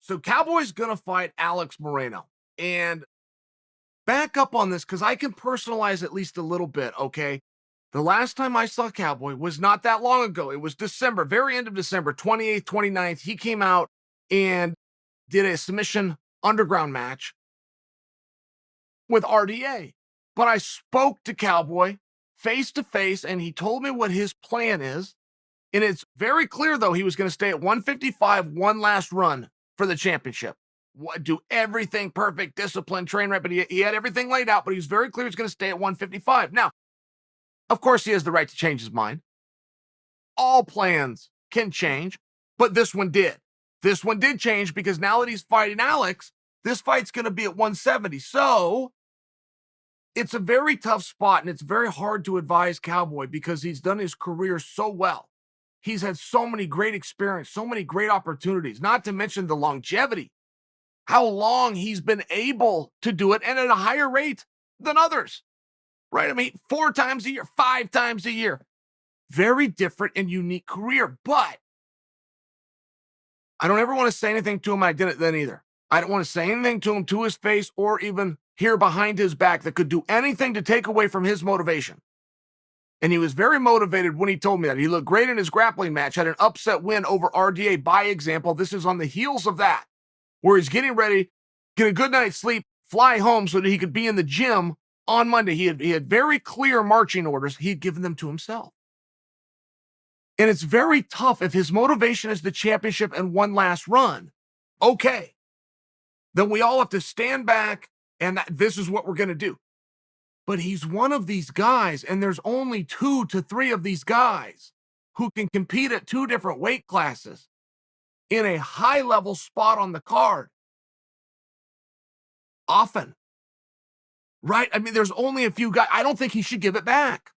So Cowboy's going to fight Alex Moreno. And back up on this because I can personalize at least a little bit, okay? The last time I saw Cowboy was not that long ago. It was December, very end of December, 28th, 29th. He came out and did a submission underground match with RDA. But I spoke to Cowboy face to face, and he told me what his plan is. And it's very clear, though, he was going to stay at 155, one last run for the championship. Do everything perfect, discipline, train right, but he had everything laid out, but he was very clear he was going to stay at 155. Now, of course, he has the right to change his mind. All plans can change, but this one did. This one did change because now that he's fighting Alex, this fight's going to be at 170. So it's a very tough spot, and it's very hard to advise Cowboy because he's done his career so well. He's had so many great experience, so many great opportunities, not to mention the longevity, how long he's been able to do it and at a higher rate than others, right? I mean, 4 times a year, 5 times a year. Very different and unique career, but I don't ever want to say anything to him. I didn't then either. I don't want to say anything to him to his face or even hear behind his back that could do anything to take away from his motivation. And he was very motivated when he told me that. He looked great in his grappling match, had an upset win over RDA by example. This is on the heels of that, where he's getting ready, get a good night's sleep, fly home so that he could be in the gym on Monday. He had very clear marching orders. He'd given them to himself. And it's very tough if his motivation is the championship and one last run. Okay, then we all have to stand back and this is what we're going to do. But he's one of these guys, and there's only 2 to 3 of these guys who can compete at 2 different weight classes in a high-level spot on the card. Often. Right? I mean, there's only a few guys. I don't think he should give it back.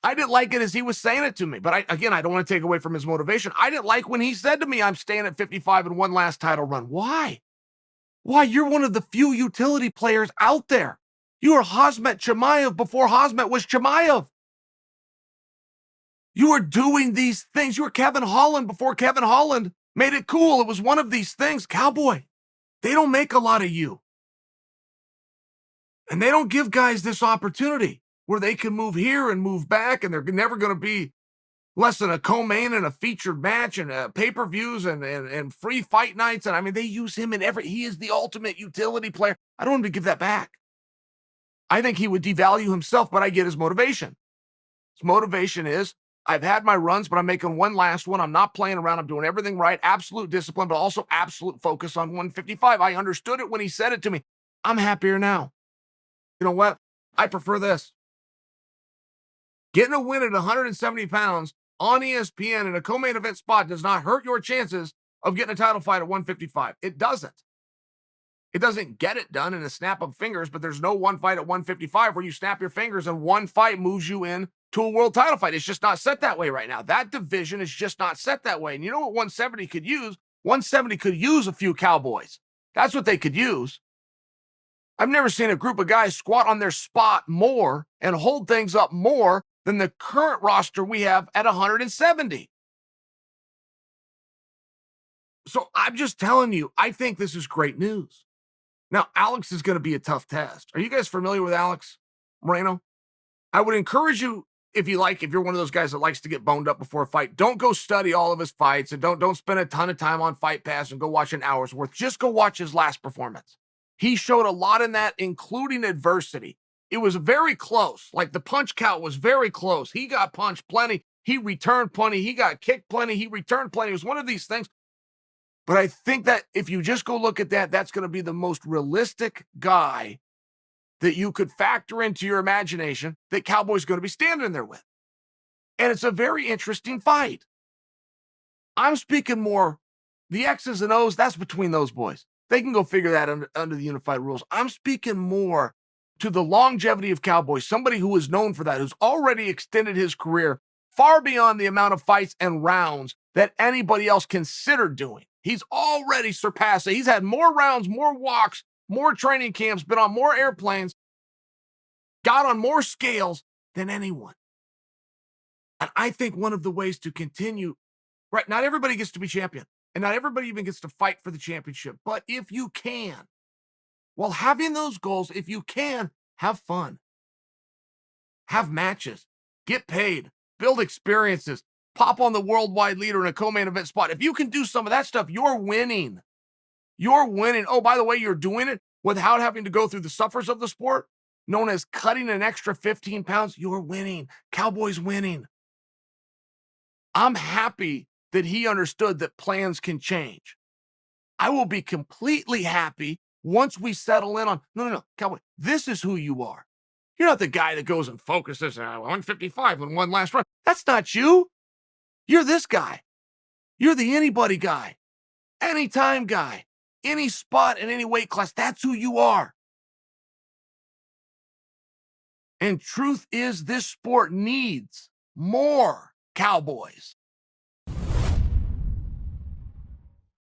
I didn't like it as he was saying it to me, but I don't want to take away from his motivation. I didn't like when he said to me, I'm staying at 55 and one last title run. Why? Why? You're one of the few utility players out there. You were Khamzat Chimaev before Khamzat was Chimaev. You were doing these things. You were Kevin Holland before Kevin Holland made it cool. It was one of these things. Cowboy, they don't make a lot of you. And they don't give guys this opportunity where they can move here and move back, and they're never going to be less than a co-main and a featured match and pay-per-views and free fight nights. And I mean, they use him in he is the ultimate utility player. I don't want him to give that back. I think he would devalue himself, but I get his motivation. His motivation is, I've had my runs, but I'm making one last one. I'm not playing around. I'm doing everything right. Absolute discipline, but also absolute focus on 155. I understood it when he said it to me. I'm happier now. You know what? I prefer this. Getting a win at 170 pounds on ESPN in a co-main event spot does not hurt your chances of getting a title fight at 155. It doesn't. It doesn't get it done in a snap of fingers, but there's no one fight at 155 where you snap your fingers and one fight moves you in to a world title fight. It's just not set that way right now. That division is just not set that way. And you know what 170 could use? 170 could use a few Cowboys. That's what they could use. I've never seen a group of guys squat on their spot more and hold things up more than the current roster we have at 170. So I'm just telling you, I think this is great news. Now, Alex is going to be a tough test. Are you guys familiar with Alex Moreno? I would encourage you, if you're one of those guys that likes to get boned up before a fight, don't go study all of his fights and don't spend a ton of time on Fight Pass and go watch an hour's worth. Just go watch his last performance. He showed a lot in that, including adversity. It was very close. Like the punch count was very close. He got punched plenty. He returned plenty. He got kicked plenty. He returned plenty. It was one of these things. But I think that if you just go look at that, that's going to be the most realistic guy that you could factor into your imagination that Cowboy's going to be standing there with. And it's a very interesting fight. I'm speaking more, the X's and O's, that's between those boys. They can go figure that under the unified rules. I'm speaking more to the longevity of Cowboy, somebody who is known for that, who's already extended his career far beyond the amount of fights and rounds that anybody else considered doing. He's already surpassed it. He's had more rounds, more walks, more training camps, been on more airplanes, got on more scales than anyone. And I think one of the ways to continue, right, not everybody gets to be champion. And not everybody even gets to fight for the championship. But if you can, while having those goals, if you can, have fun, have matches, get paid, build experiences, pop on the worldwide leader in a co-main event spot. If you can do some of that stuff, you're winning. You're winning. Oh, by the way, you're doing it without having to go through the suffers of the sport, known as cutting an extra 15 pounds. You're winning. Cowboy's winning. I'm happy that he understood that plans can change. I will be completely happy once we settle in on, no, Cowboy, this is who you are. You're not the guy that goes and focuses on 155 in one last run. That's not you. You're this guy. You're the anybody guy, anytime guy, any spot in any weight class. That's who you are. And truth is, this sport needs more cowboys.